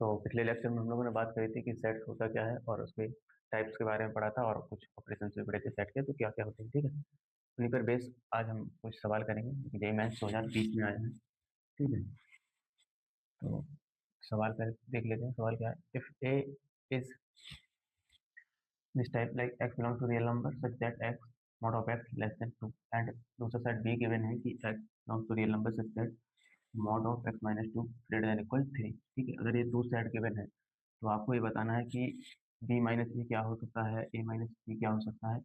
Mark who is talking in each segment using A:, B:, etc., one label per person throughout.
A: तो पिछले लेक्चर में हम लोगों ने बात करी थी कि सेट होता क्या है और उसके टाइप्स के बारे में पढ़ा था और कुछ ऑपरेशन भी पढ़े थे सेट के, तो क्या क्या होते हैं। ठीक है, उन्हीं पर बेस आज हम कुछ सवाल करेंगे। जेईई मेंस 2020 में आए हैं। ठीक है, तो सवाल कर देख लेते हैं। सवाल क्या है? If A is this type like x belong to real number such that x mod of x less than 2, and दूसरा साइड b गिवन है कि x belong to real number such that mod of x minus 2 greater than equal 3। ठीक है, अगर ये दो side given है तो आपको ये बताना है कि b माइनस ए क्या हो सकता है, a माइनस बी क्या हो सकता है,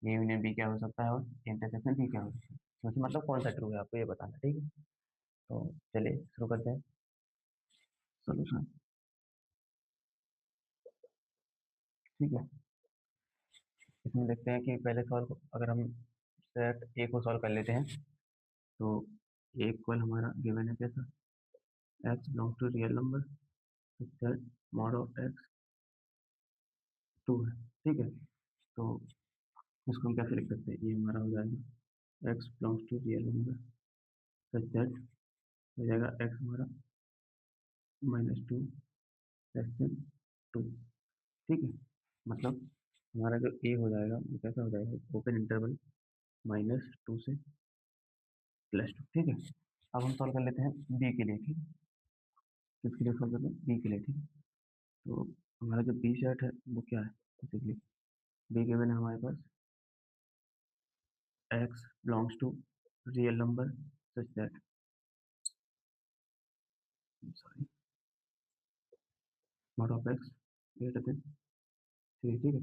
A: ए यूनियन बी क्या हो सकता है और इंटरसेक्शन बी क्या हो सकता है। सोचिए, मतलब कौन सा ट्रू है, आपको ये बताना है। ठीक है, तो चलिए शुरू करते हैं सोल्यूशन। ठीक है, इसमें देखते हैं कि पहले सवाल को अगर हम सेट ए को सॉल्व कर लेते हैं तो ए इक्वल हमारा गिवन है कैसा, x belong to real number set mod of x 2 है। ठीक है, तो इसको हम कैसे लिख सकते हैं, ये हमारा हो जाएगा x belongs to real number such that हो जाएगा एक्स हमारा माइनस 2 लेस देन 2। ठीक है, मतलब हमारा जो ए हो जाएगा वो कैसा हो जाएगा, ओपन इंटरवल -2 से +2। ठीक है, अब हम सॉल्व कर लेते हैं बी के लिए। ठीक है, किसके लिए सॉल्व करते हैं, बी के लिए। ठीक है, तो हमारा जो बी सेट है वो क्या है, बेसिकली बी गिवन है हमारे पास x belongs to real number such that, sorry, mod of x greater than 3। ठीक है,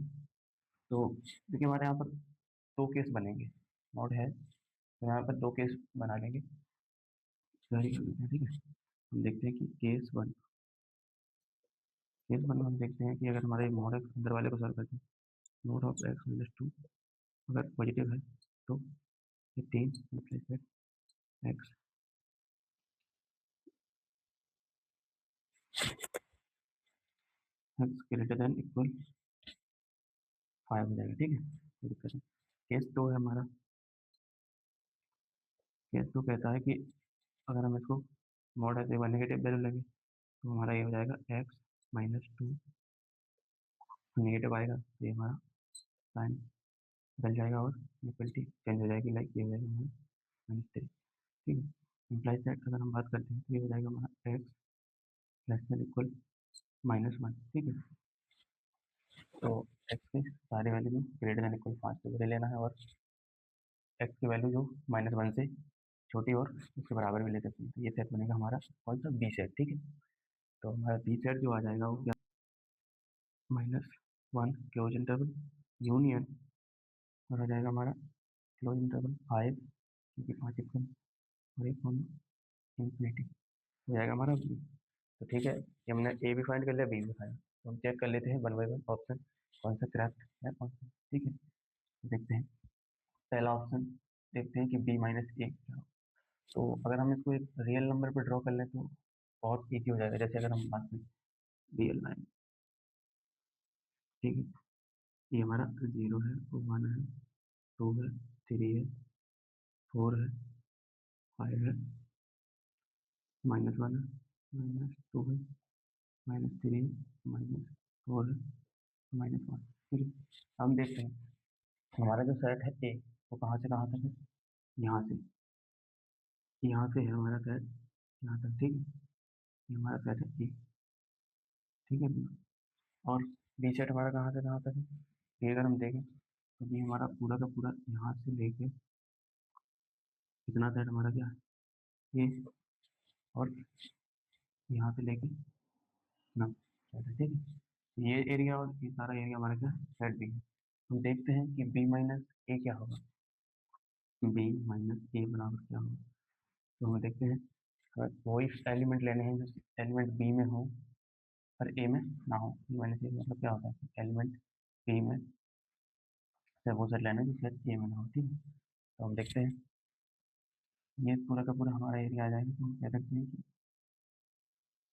A: तो देखिए हमारे यहाँ पर दो केस बनेंगे, मॉड है तो यहाँ पर दो केस बना लेंगे। सॉरी कर लेते हैं। ठीक है, हम देखते हैं कि केस वन में हम देखते हैं कि अगर हमारे मॉड एक्स अंदर वाले को सॉल्व करते हैं, मॉड ऑफ एक्स माइनस 2 अगर पॉजिटिव है तो ये 3 x x greater than equal 5 हो जाएगा। ठीक है, कोई दिक्कत नहीं। केस दो है हमारा, केस दो कहता है कि अगर हम इसको मॉड ऐसे नेगेटिव वैल्यू लगे तो हमारा ये हो जाएगा एक्स -2 नेगेटिव आएगा, ये हमारा साइन बदल जाएगा और इक्वलिटी चेंज हो जाएगी, लाइक ये हो जाएगा हमारा -3। ठीक है, इम्प्लाइज दैट अगर हम बात करते हैं तो ये हो जाएगा हमारा एक्स लेस देन इक्वल -1। ठीक है, तो एक्स की सारी वैल्यू ग्रेटर देन इक्वल 5 से बड़े लेना है और एक्स की वैल्यू जो -1 से छोटी और उसके बराबर भी ले सकते हैं। तो ये सेट बनेगा हमारा कौन सा, बी सेट। ठीक है, तो हमारा बी सेट जो आ जाएगा वो क्या, -1 क्लोज इंटरवल यूनियन और हो जाएगा हमारा क्लोज इंटरवल 5, क्योंकि 5 एक और एक इंफिनिटी हो जाएगा हमारा बी। तो ठीक है, ये हमने ए भी फाइंड कर लिया, बी भी फाइंड, तो हम चेक कर लेते हैं वन बाई वन ऑप्शन कौन सा करेक्ट है कौन सा। ठीक है, तो देखते हैं पहला ऑप्शन, देखते हैं कि बी माइनस ए क्या हो। तो अगर हम इसको एक रियल नंबर पर ड्रॉ कर लें तो बहुत ईजी हो जाएगा। जैसे अगर हम बात करें रियल लाइन, ठीक है, ये हमारा 0 है, 1 है, 2 है, 3 है, 4 है, 5 है, -1 है, -2 है, -3 है, -4 है, -1। ठीक है, हम देखते हैं हमारा जो सेट है ए वो कहाँ से कहाँ तक है, यहाँ से, यहाँ से है हमारा सेट यहाँ तक। ठीक है, ये हमारा सेट है ए। ठीक है, और बी सेट हमारा कहाँ से कहाँ तक है, ये अगर हम देखें तो ये हमारा पूरा का पूरा यहाँ से लेके इतना सेट हमारा क्या है, ये, और यहाँ से लेके ना सेट है। ठीक है, ये एरिया और ये सारा एरिया हमारा क्या सेट बी है। हम देखते हैं कि बी माइनस ए क्या होगा, बी माइनस ए बराबर क्या होगा। तो हम देखते हैं अगर वही एलिमेंट लेने हैं जो एलिमेंट बी में हो पर ए में ना हो, बी माइनस ए मतलब क्या होता है, एलिमेंट बी में से वो सेट लेना है जो सेट ए में ना हो। ठीक है, तो हम देखते हैं ये पूरा का पूरा हमारा एरिया आ जाएगा। तो हम कह सकते हैं कि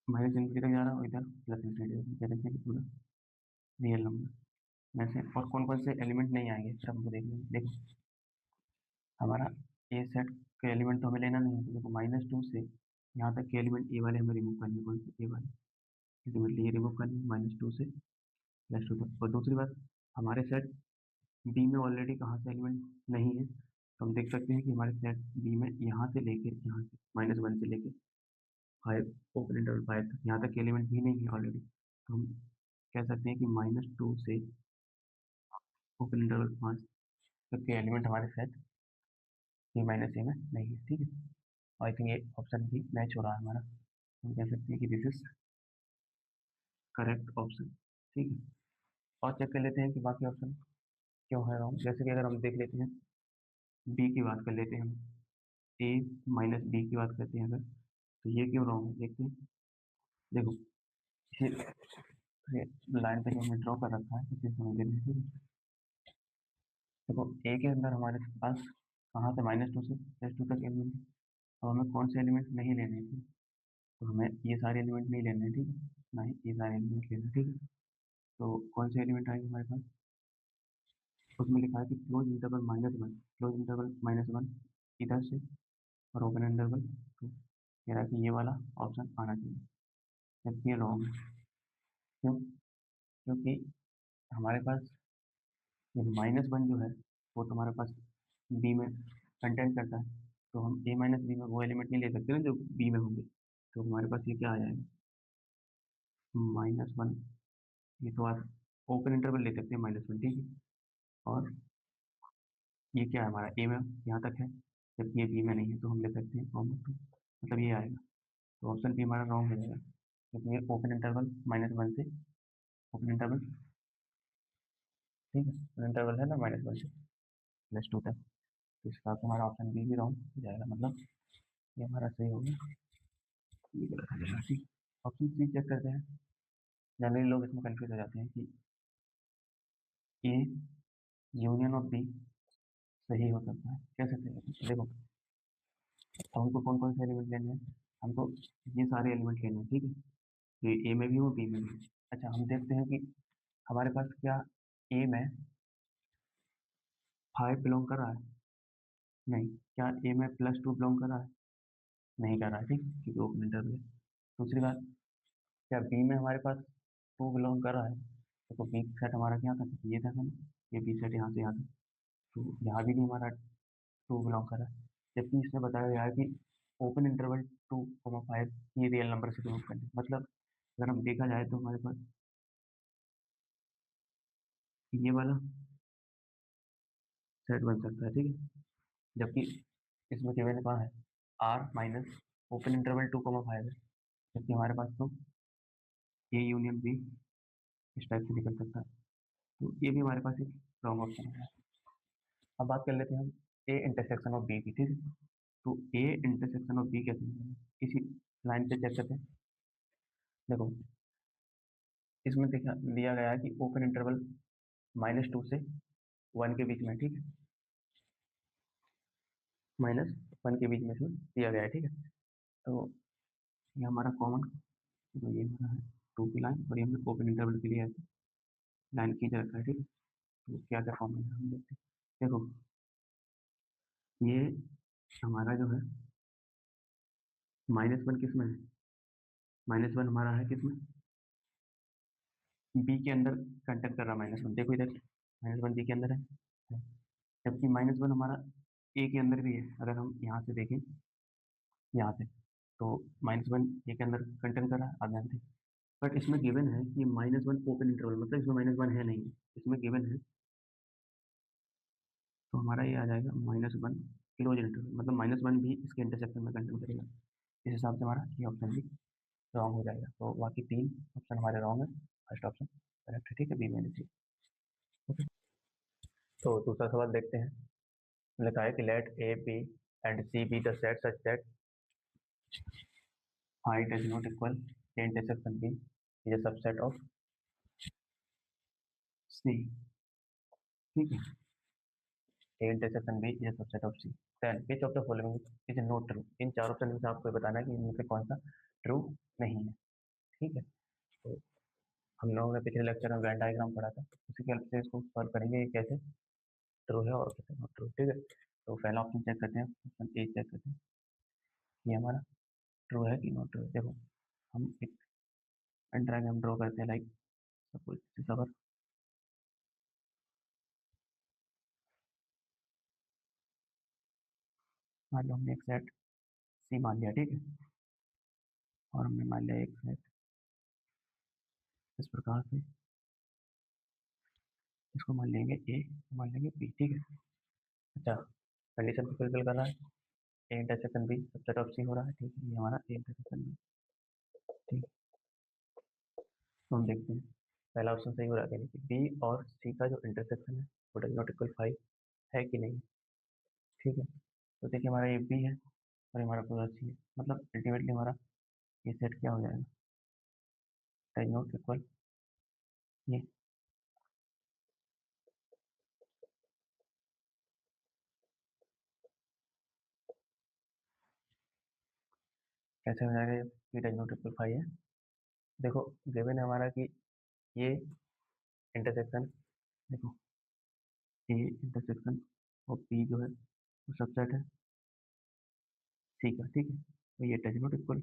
A: माइनस इंफिनिटी तक जा रहा है, इधर प्लस इंफिनिटी तक, कह सकते हैं कि पूरा रियल नंबर में से और कौन कौन से एलिमेंट नहीं आएंगे फिर हमको देख लेंगे। देखो हमारा ए सेट के एलिमेंट तो हमें लेना नहीं है, तो देखो -2 से यहाँ तक के एलिमेंट ए वाले हमें रिमूव करने, कौन से ए वाले, अल्टीमेटली ये रिमूव करनी है -2 से +2 तक। और दूसरी बात, हमारे सेट बी में ऑलरेडी कहाँ से एलिमेंट नहीं है, तो हम देख सकते हैं कि हमारे सेट बी में यहाँ से लेके यहाँ से -1 से लेके 5 ओपन इंटरवल 5 तक यहाँ तक एलिमेंट भी नहीं है ऑलरेडी, तो हम कह सकते हैं कि -2 से ओपन इंटरवल 5 तक के एलिमेंट हमारे सेट ए माइनस ए में नहीं है। ठीक है, आई थिंक ये ऑप्शन भी मैच हो रहा है हमारा, हम कह सकते हैं कि दिस इज करेक्ट ऑप्शन। ठीक है, और चेक कर लेते हैं कि बाकी ऑप्शन क्यों है रॉन्ग। जैसे कि अगर हम देख लेते हैं बी की बात कर लेते हैं, हम ए माइनस बी की बात करते हैं अगर, तो ये क्यों रॉन्ग है देखते हैं। देखो इसे लाइन पे जो हमने ड्रॉ कर रखा है इसे समझ लेते हैं। ठीक है, देखो ए के अंदर हमारे पास कहाँ से -2 से +2 तक एलिमेंट है, तो हमें कौन से एलिमेंट नहीं लेने थे, तो हमें ये सारे एलिमेंट नहीं लेने हैं। ठीक है, ना ही ये सारे एलिमेंट लेना है। ठीक है, तो कौन से एलिमेंट आएंगे हमारे पास, उसमें लिखा है कि क्लोज इंटरवल -1, क्लोज इंटरवल -1 इधर से और ओपन इंटरवल, तो कह रहा है कि ये वाला ऑप्शन आना चाहिए, जबकि ये रॉन्ग है। क्यों? क्योंकि हमारे पास ये -1 जो है वो तो हमारे पास बी में कंटेंट करता है, तो हम ए माइनस बी में वो एलिमेंट नहीं ले सकते ना जो बी में होंगे, तो हमारे पास ये क्या आ जाएगा -1, ये तो आप ओपन इंटरवल ले सकते हैं -1। ठीक है, और ये क्या है हमारा ए में यहाँ तक है, जबकि ये बी में नहीं है, तो हम ले सकते हैं -2, मतलब ये आएगा। तो ऑप्शन बी हमारा रॉन्ग हो जाएगा, क्योंकि ये ओपन इंटरवल -1 से ओपन इंटरवल, ठीक है, ओपन इंटरवल है ना -1 से +2 तक, तो इसका हमारा ऑप्शन बी भी रॉन्ग हो जाएगा, मतलब ये हमारा सही होगा, ये गलत हो जाएगा। ठीक, ऑप्शन सी चेक करते हैं। जनरली लोग इसमें कंफ्यूज हो जाते हैं कि ए यूनियन ऑफ बी सही हो सकता है, कैसे सही होता है। देखो, तो हमको कौन कौन से एलिमेंट लेने हैं, हमको ये सारे एलिमेंट लेने हैं। ठीक है, तो ए में भी हो बी में भी हो। अच्छा, हम देखते हैं कि हमारे पास क्या ए में 5 बिलोंग कर रहा है, नहीं। क्या ए में +2 बिलोंग कर रहा है, नहीं कर रहा है। ठीक, क्योंकि ओपन इंटरवल है। दूसरी बात, क्या बी में हमारे पास 2 बिलोंग कर रहा है, तो बी सेट हमारा क्या था, ये था ना, ये बी सेट यहाँ से यहाँ था, तो यहाँ भी नहीं हमारा 2 बिलोंग कर रहा है, जबकि इसमें बताया गया है कि ओपन इंटरवल 2,5 ये रियल नंबर से ग्रुप करना है। मतलब अगर हम देखा जाए तो हमारे पास ये वाला सेट बन सकता है। ठीक है, जबकि इसमें केवल कहाँ है आर माइनस ओपन इंटरवल 2,5 है, जबकि हमारे पास तो ए यूनियन बी इस टाइप से निकल सकता है, तो ये भी हमारे पास एक रॉन्ग ऑप्शन है। अब बात कर लेते हैं हम ए इंटरसेक्शन ऑफ बी की। ठीक है, तो ए इंटरसेक्शन ऑफ बी कैसे निकलेगा, इसी लाइन पे चेक करते हैं। देखो, इसमें देखा दिया गया है कि ओपन इंटरवल -2 से 1 के बीच में। ठीक है, -1 के बीच में इसमें दिया गया है। ठीक है, तो ये हमारा कॉमन, तो ये हमारा है 2 की लाइन, और ये हमने ओपन इंटरवल के लिए लाइन खींच रखा है। ठीक है, तो क्या क्या फॉर्मूला है हम देखते हैं। देखो, ये हमारा जो है -1 किस में है, -1 हमारा है किसमें, बी के अंदर कंटेंट कर रहा है -1। देखो इधर -1 बी के अंदर है, जबकि -1 हमारा ए के अंदर भी है। अगर हम यहाँ से देखें, यहाँ से, तो -1 ए के अंदर कंटेंट कर रहा है, आप जानते हैं। बट इसमें गिवन है कि -1 ओपन इंटरवल, मतलब इसमें -1 है नहीं, इसमें गिवन है, तो हमारा ये आ जाएगा -1 क्लोज इंटरवल, मतलब -1 भी इसके इंटरसेक्शन में कंटेंट करेगा। इस हिसाब से हमारा ये ऑप्शन भी रॉन्ग हो जाएगा। तो बाकी 3 ऑप्शन हमारे रॉन्ग है, फर्स्ट ऑप्शन करेक्ट है। ठीक है, बी में सी। ओके, तो दूसरा सवाल देखते हैं। लिखा है कि let A B and C be the set such that I does not equal A intersection B is a subset of C. ठीक है, A intersection B is a subset of C. Then which of the following is not true? इन चार option में से आपको ये बताना है कि इनमें से कौन सा ट्रू नहीं है। ठीक है, तो हम लोगों ने पिछले लेक्चर में वेन डायग्राम पढ़ा था, उसी की हेल्प से इसको सॉल्व करेंगे, ये कैसे ट्रू है और कैसे नॉट ट्रू। ठीक है, तो पहला ऑप्शन चेक करते हैं, ऑप्शन ए चेक करते हैं, ये हमारा ट्रू है कि नॉट ट्रू है। देखो, हम एक डायग्राम ड्रॉ करते हैं, लाइक सपोज दिस अवर, मान लो हमने एक सेट सी मान लिया, ठीक है, और हमने मान लिया एक सेट इस प्रकार से, इसको मान लेंगे ए, मान लेंगे बी, ठीक है। अच्छा, कंडीशन को फुलफिल कर रहा है, A intersection B subset of C हो रहा है, ठीक है, ये हमारा ए इंटरसेक्शन बी, ठीक है। तो हम देखते हैं पहला ऑप्शन सही हो रहा है कि बी और सी का जो इंटरसेक्शन है वो डज नॉट इक्वल 5 है कि नहीं, ठीक है। तो देखिए हमारा ये बी है और ये हमारा पूरा सी है, मतलब अल्टीमेटली हमारा ये सेट क्या हो जाएगा, डज नॉट इक्वल, ये कैसे हो जाएगा, ये डज नॉट इक्वल 5 है। देखो गिवन है हमारा कि ये इंटरसेक्शन, देखो ए इंटरसेक्शन और पी जो है वो सबसेट है सी का, ठीक है, तो ये डज नॉट इक्वल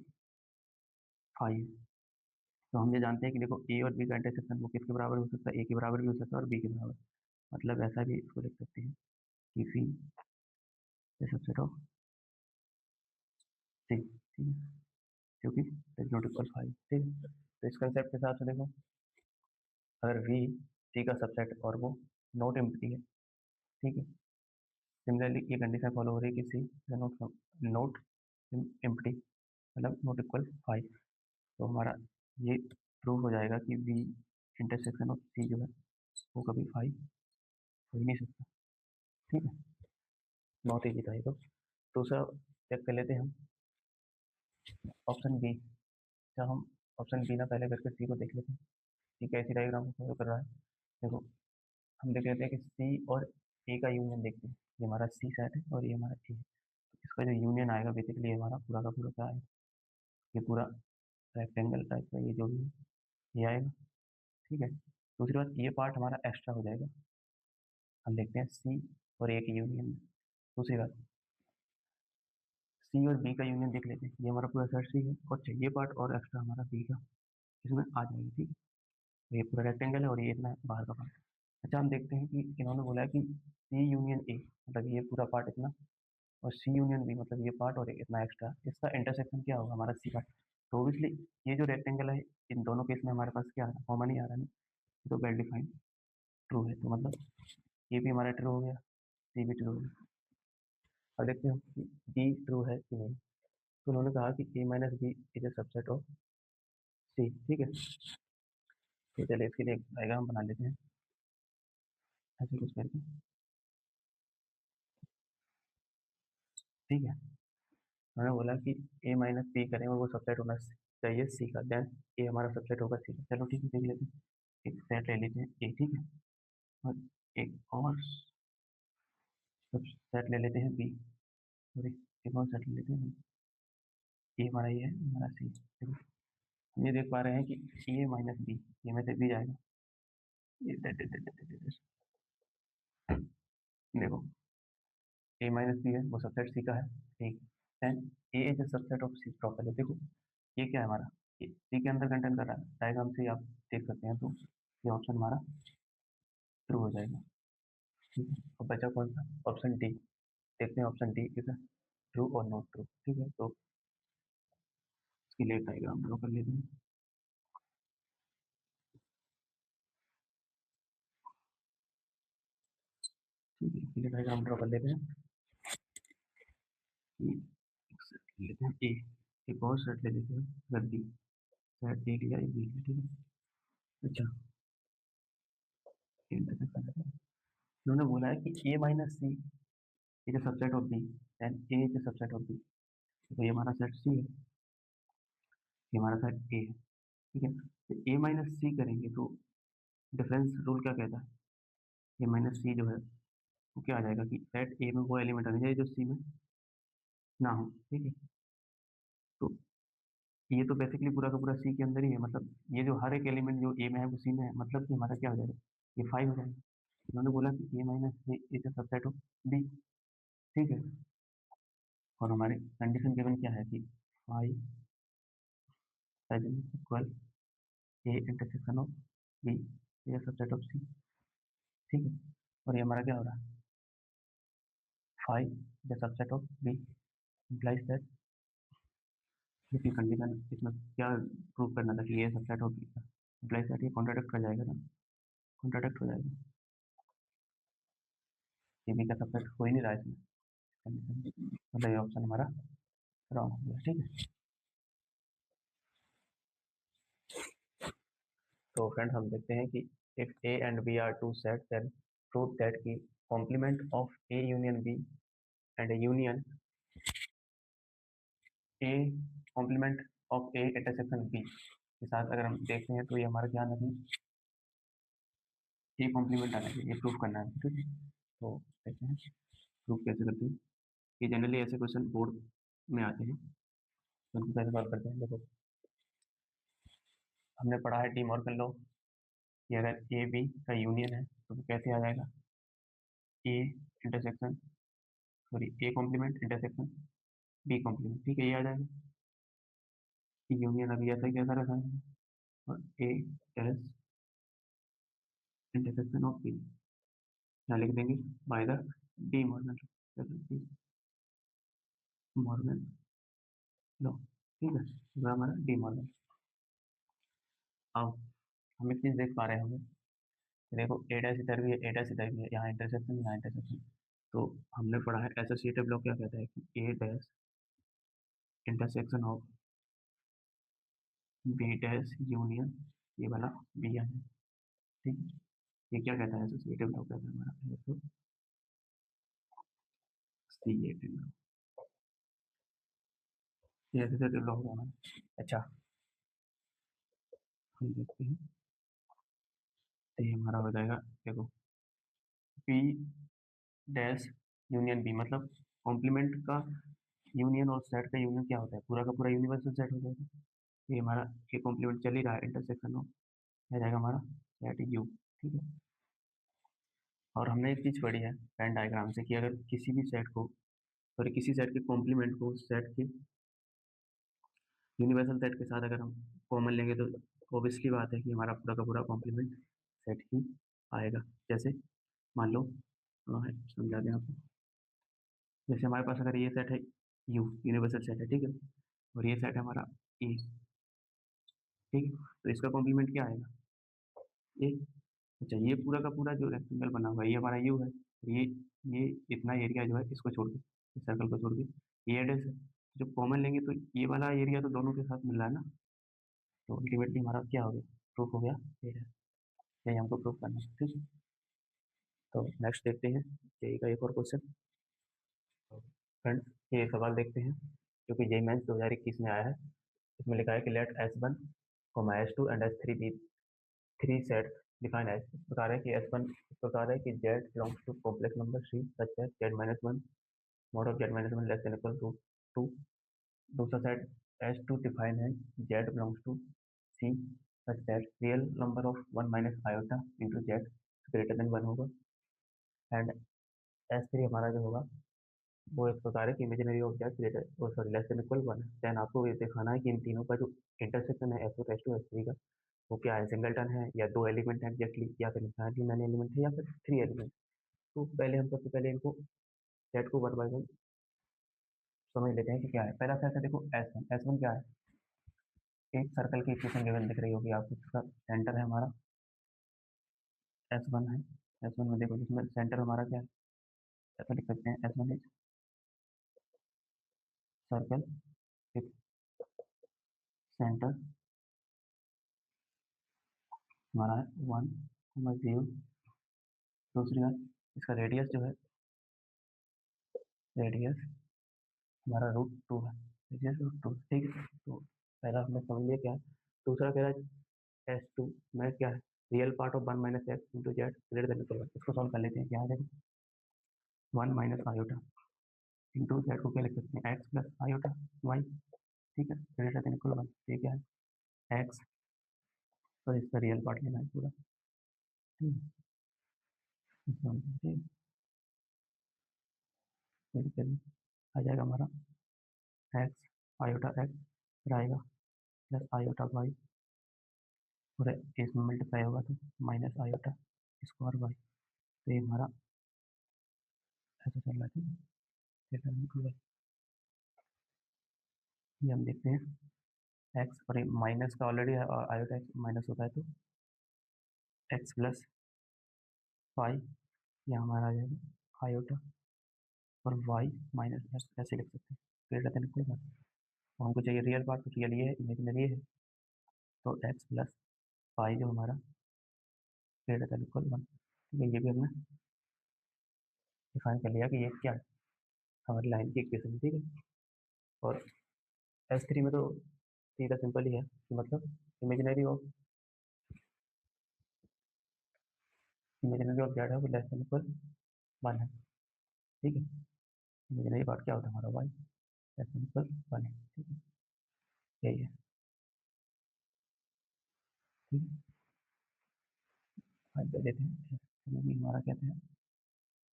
A: 5 है। तो हम ये जानते हैं कि देखो ए और बी का इंटरसेक्शन वो किसके बराबर हो सकता है, ए के बराबर भी हो सकता है और बी के बराबर, मतलब ऐसा भी इसको लिख सकते हैं कि सी इज सबसेट ऑफ सी, ठीक है, क्योंकि डज नॉट इक्वल 5, ठीक है। तो इस कंसेप्ट के हिसाब से देखो, अगर वी सी का सबसेट और वो नॉट एम्प्टी है, ठीक है, सिमिलरली ये कंडीशन फॉलो हो रही है कि सी नॉट नॉट एम्प्टी, मतलब नॉट इक्वल 5, तो हमारा ये प्रूव हो जाएगा कि वी इंटरसेक्शन ऑफ सी जो है वो कभी 5 हो ही नहीं सकता, ठीक है। बहुत ईजी था ये तो। दूसरा चेक कर लेते हैं हम, ऑप्शन बी। क्या हम ऑप्शन बी ना पहले करके सी को देख लेते हैं कि कैसी डायग्राम को फॉलो कर रहा है। देखो हम देख लेते हैं कि सी और ए का यूनियन देखते हैं, ये हमारा सी सेट है और ये हमारा ए है, तो इसका जो यूनियन आएगा बेसिकली हमारा पूरा का पूरा क्या आएगा, ये पूरा रेक्टेंगल टाइप का ये जो भी है ये आएगा, ठीक है। दूसरी बात ये पार्ट हमारा एक्स्ट्रा हो जाएगा, हम देखते हैं सी और ए की यूनियन में। दूसरी बात सी और बी का यूनियन देख लेते हैं, ये हमारा पूरा सेट सी है और चाहिए पार्ट और एक्स्ट्रा हमारा बी का इसमें आ जाएगा, ठीक है। तो ये पूरा रेक्टेंगल है और ये इतना बाहर का पार्ट। अच्छा हम देखते हैं कि इन्होंने बोला है कि सी यूनियन ए, मतलब ये पूरा पार्ट इतना, और सी यूनियन बी मतलब ये पार्ट और इतना एक्स्ट्रा, इसका इंटरसेक्शन क्या होगा, हमारा सी पार्ट। तो ऑब्वियसली ये जो रेक्टेंगल है इन दोनों केस में हमारे पास क्या आ रहा है, कॉमन ही आ रहा है ना, तो वेल डिफाइंड ट्रू है, तो मतलब ये भी हमारा ट्रू हो गया, सी भी ट्रू हो गया। अब देखते हैं कि डी ट्रू है कि नहीं। तो उन्होंने कहा कि A minus B is a subset of C, ठीक है। तो चलिए इसके लिए डायग्राम बना लेते हैं ऐसे कुछ करके, ठीक है। उन्होंने बोला कि ए माइनस बी करें और वो सबसेट होना चाहिए सी का, देन ए हमारा सबसेट होगा सी का। चलो ठीक है, देख लेते हैं। एक सेट ले लेते हैं ए, ठीक है, और एक और सबसेट ले लेते हैं बी, और एक और सेट ले लेते हैं बी। ए हमारा ये है, हमारा सी, देखो हम ये देख पा रहे हैं कि ए माइनस बी, ये में से बी जाएगा, ये देखो ए माइनस बी है वो सबसेट सी का है, ठीक, then A is subset of C properly. देखो ये क्या है हमारा, सी के अंदर कंटेंट कर रहा है, डायग्राम से आप देख सकते हैं, तो ये ऑप्शन हमारा ट्रू हो जाएगा, ठीक है। और बचा कौन सा, ऑप्शन डी। देखते हैं ऑप्शन डी इज ट्रू और नॉट ट्रू, ठीक है। तो इसके लिए डायग्राम ड्रॉ कर लेते हैं, ठीक है, इसके लिए डायग्राम ड्रॉ कर लेते हैं कि एक सेट ले लेते हैं ए, एक और सेट ले लेते हैं अगर बी, सेट ए लिया बी लिया, ठीक है। अच्छा इंटरसेक्शन है, उन्होंने बोला है कि A minus C is a subset of B and A is a subset of B, तो ये हमारा सेट सी है, ये हमारा सेट ए है, ठीक है। तो ए माइनस सी करेंगे तो डिफरेंस रूल क्या कहता है, ए माइनस सी जो है वो क्या आ जाएगा कि सेट ए में वो एलिमेंट आने चाहिए जो सी में ना हो, ठीक है। तो ये तो बेसिकली पूरा का पूरा सी के अंदर ही है, मतलब ये जो हर एक एलिमेंट जो ए में है वो सी में है, मतलब कि हमारा क्या हो जाएगा, ये 5 हो जाएगा। उन्होंने बोला कि A minus C is a subset of B, ठीक है। और हमारे कंडीशन गिवन क्या है कि 5 equal A intersection of B या सबसेट ऑफ सी, ठीक है। और ये हमारा क्या हो रहा है, five the subset of B implies that, ये कंडीशन इसमें क्या प्रूव करना था कि ये सबसेट ऑफ बी का इम्प्लाइज दैट, ये कॉन्ट्राडिक्ट हो जाएगा ना, कॉन्ट्राडिक्ट हो जाएगा, ये बी का सबसेट हो ही नहीं रहा है इसमें कंडीशन, मतलब ये ऑप्शन हमारा रॉन्ग हो गया, ठीक है। तो फ्रेंड्स हम देखते हैं कि if A and B are two set then prove that की complement of A union B and union A complement of A intersection B के साथ अगर हम देखते हैं तो ये हमारा क्या आना चाहिए, ए कॉम्प्लीमेंट आना चाहिए, ये प्रूव करना है, ठीक है। तो देखते हैं प्रूव कैसे करते हैं, ये जनरली ऐसे क्वेश्चन बोर्ड में आते हैं, तो उनको कैसे सॉल्व करते हैं। देखो हमने पढ़ा है डी मॉर्गन लॉ कि अगर ए बी का यूनियन है तो वो कैसे आ जाएगा, A intersection sorry A complement intersection B complement, ठीक है, ये आ जाएगा। यूनियन अभी ऐसा ही कैसा रखा है, और A S intersection of B यहाँ लिख देंगे by the De Morgan, Morgan law, ठीक है, वो हमारा डी मॉर्गन। अब हम एक चीज देख पा रहे होंगे, देखो ए डैश इधर भी है, ए डैश इधर भी है, यहाँ इंटरसेक्शन, यहाँ इंटरसेक्शन। तो हमने पढ़ा है एसोसिएटिव लॉ क्या कहता है कि A dash intersection of B dash union ये वाला बी है, ठीक है। ये क्या कहता है, एसोसिएटिव लॉ कहता है हमारा एसोसिएटिव लॉ, ये एसोसिएटिव लॉ होगा हमारा। अच्छा हम देखते हैं, तो ये हमारा हो जाएगा, देखो बी डैश यूनियन बी मतलब कॉम्प्लीमेंट का यूनियन और सेट का यूनियन क्या होता है, पूरा का पूरा यूनिवर्सल सेट हो जाएगा। ये हमारा ये कॉम्प्लीमेंट चल ही रहा है, इंटरसेक्शन हो जाएगा हमारा सेट यू, ठीक है। और हमने एक चीज पढ़ी है पेन डायग्राम से कि अगर किसी भी सेट को सॉरी किसी सेट के कॉम्प्लीमेंट को सेट के यूनिवर्सल सेट के साथ अगर हम कॉमन लेंगे तो ऑब्वियसली बात है कि हमारा पूरा का पूरा कॉम्प्लीमेंट सेट ही आएगा। जैसे मान लो समझा दें आपको, जैसे हमारे पास अगर ये सेट है यू यूनिवर्सल सेट है, ठीक है, और ये सेट है हमारा ए, ठीक है, तो इसका कॉम्प्लीमेंट क्या आएगा, ए। अच्छा ये पूरा का पूरा जो रेक्टेंगल बना हुआ है ये हमारा यू है, और ये इतना एरिया जो है इसको छोड़ के, इस सर्कल को छोड़ के ये एडेस है, जो कॉमन लेंगे तो ये वाला एरिया तो दोनों के साथ मिल रहा है ना, तो अल्टीमेटली हमारा क्या हो गया, प्रूफ हो गया ये है, यही हमको प्रूफ करना है, ठीक है। तो नेक्स्ट देखते हैं जेई का एक और क्वेश्चन। फ्रेंड्स ये सवाल देखते हैं क्योंकि जेई मेंस 2021 में आया है। इसमें लिखा है कि let S1 S two and S3 be three set define as, इस प्रकार है कि S1 इस प्रकार है कि Z belongs to complex number C such as Z-1 mod of Z-1 less than equal to 2। दूसरा सेट S2 डिफाइन है Z belongs to C such that real number of 1 minus iota into Z greater than 1 होगा। And S3 हमारा जो होगा वो इस प्रकार है कि इमेजिनरी ऑफ Z ग्रेटर वो सॉरी लेस देन इक्वल 1 है। देन आपको ये दिखाना है कि इन तीनों का जो इंटरसेक्शन है S1 S2 S3 का वो क्या है, सिंगलटन है या दो एलिमेंट है एग्जैक्टली, या फिर इंफिनिटली मैनी एलिमेंट है, या फिर थ्री एलिमेंट। तो पहले हम सबसे पहले इनको सेट को वन बाय वन समझ लेते हैं कि क्या है। पहला सेट है देखो एस वन क्या है, एक सर्कल की इक्वेशन गिवन दिख रही होगी आपको, इसका सेंटर है हमारा S1 है। S1 में देखो जिसमें सेंटर हमारा क्या है, ऐसा लिख सकते हैं S1 is circle with centre हमारा है 1, 0। दूसरी बात इसका रेडियस जो है, रेडियस हमारा √2 है, रेडियस √2, ठीक है। तो पहला हमने समझ लिया क्या है। दूसरा कह रहा है S2 में क्या है, real part of 1 - x into Z greater than equal, इसको सॉल्व कर लेते हैं। क्या है देखो 1 - आयोटा इंटू जेड को क्या लिख सकते हैं, एक्स प्लस आयोटा वाई, ठीक है, ग्रेटर देन इक्वल 1। ये क्या है एक्स, तो इसका रियल पार्ट लेना है पूरा, ठीक है। ठीक है, आ जाएगा हमारा एक्स आयोटा एक्स, फिर आएगा प्लस आयोटा वाई और इसमें मल्टीप्लाई होगा तो माइनस आयोटा स्क्वायर वाई, तो ये हमारा ऐसा चल रहा है, ठीक है। थीटा इक्वल वाई, ये हम देखते हैं एक्स, और माइनस का ऑलरेडी आयोटा एक्स माइनस होता है तो एक्स प्लस वाई, यह हमारा आ जाएगा आयोटा, और वाई माइनस एक्स ऐसे लिख सकते हैं, ग्रेटर देन कोई बात। तो हमको चाहिए रियल पार्ट, तो रियल ये है, इमेजिनरी है, तो एक्स प्लस वाई जो हमारा ग्रेटर देन इक्वल वन, ठीक है। ये भी हमने डिफाइन कर लिया कि ये क्या है, हमारी लाइन की इक्वेशन है, ठीक है। और एस थ्री में तो सीधा सिंपल ही है कि मतलब इमेजिनरी ऑफ जेड है वो लेस देन इक्वल वन है, ठीक है। इमेजिनरी पार्ट क्या होता है हमारा y less than equal one है, ठीक है। यही है, ठीक है। फाइंड कर देते हैं, चलिए भी हमारा कहते हैं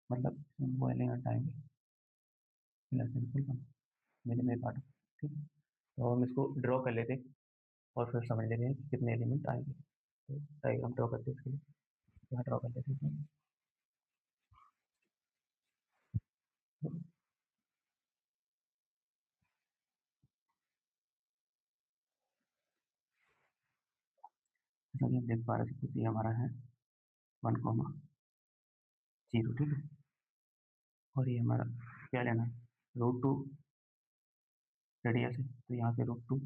A: मतलब वो एलिमेंट आएंगे less than equal one, imaginary part, ठीक है। तो हम इसको ड्रॉ कर लेते हैं और फिर समझ लेते हैं कि कितने एलिमेंट आएंगे। तो डायग्राम ड्रॉ करते हैं इसके लिए, यहाँ ड्रॉ कर लेते हैं। तो जैसा कि हम देख पा रहे हैं, कुछ ये हमारा है 1,0, ठीक है। और ये हमारा क्या लेना है, √2 रेडियस है, तो यहाँ से √2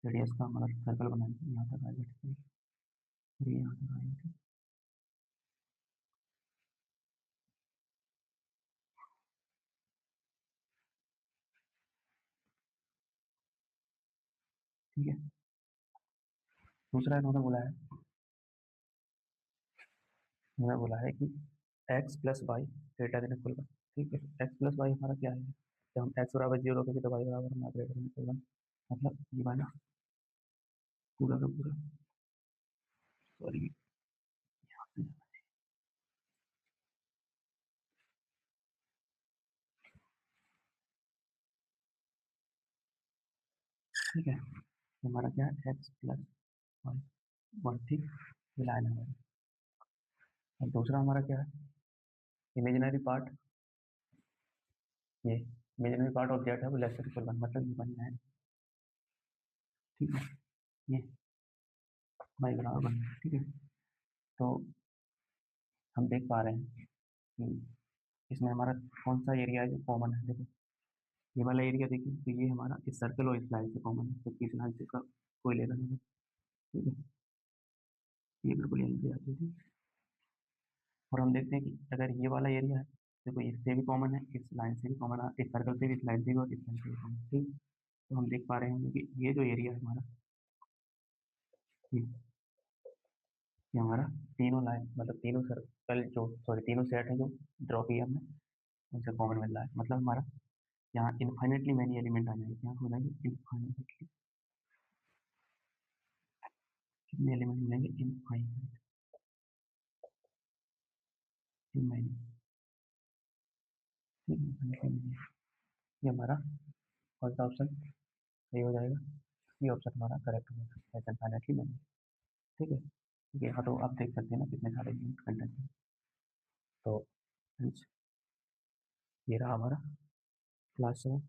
A: रेडियस का हमारा सर्कल बनाएंगे, यहाँ तक आएगा, ठीक है। और ये यहाँ तक आएगा, ठीक है। दूसरा इन्होंने बोला है, इन्होंने बोला है कि x plus y greater than equal one, ठीक है। एक्स प्लस वाई हमारा क्या है, जब हम एक्स बराबर जीरो रखेंगे तो वाई बराबर हमारा ग्रेटर देन इक्वल वन, मतलब ये वाला पूरा का पूरा, सॉरी, ठीक है। हमारा क्या है, एक्स प्लस वाई वन, ठीक, ये लाइन है हमारी। और दूसरा हमारा क्या है, इमेजिनरी पार्ट, ये इमेजिनरी पार्ट ऑफ जेड है वो लेस देन इक्वल वन, मतलब ये बनना है, ठीक है। ये वाई बराबर वन, ठीक है। तो हम देख पा रहे हैं कि इसमें हमारा कौन सा एरिया है जो कॉमन है, देखो ये वाला एरिया देखिए, तो ये हमारा इस सर्कल और इस लाइन से कॉमन है, तो इस लाइन से इसका कोई लेना नहीं है, ठीक है। ये बिल्कुल यहीं पे आती है, ठीक। और हम देखते हैं कि अगर ये वाला एरिया है, देखो इससे भी कॉमन है, इस लाइन से भी कॉमन है, इस सर्कल से भी, इस लाइन से भी, और इस लाइन से भी कॉमन है, ठीक। तो हम देख पा रहे हैं कि ये जो एरिया है हमारा, ये ये हमारा तीनों लाइन मतलब तीनों सर्कल जो, सॉरी तीनों सेट है जो ड्रॉ किया हमने, उनसे कॉमन मिल रहा है, मतलब हमारा यहाँ इन्फाइनेटली मैनी एलिमेंट आ जाएंगे, यहाँ हो जाएंगे इन्फाइनेटली, कितने एलिमेंट मिलेंगे, इनफाइनाइट मैनी, ठीक है, infinitely many। ये हमारा कौन सा ऑप्शन सही हो जाएगा, ये ऑप्शन हमारा करेक्ट होगा, इनफाइनेटली मैनी, ठीक है। ठीक है, हाँ, तो आप देख सकते हैं ना कितने सारे एलिमेंट कंटेंट है। तो friends, ये रहा हमारा क्लास 7।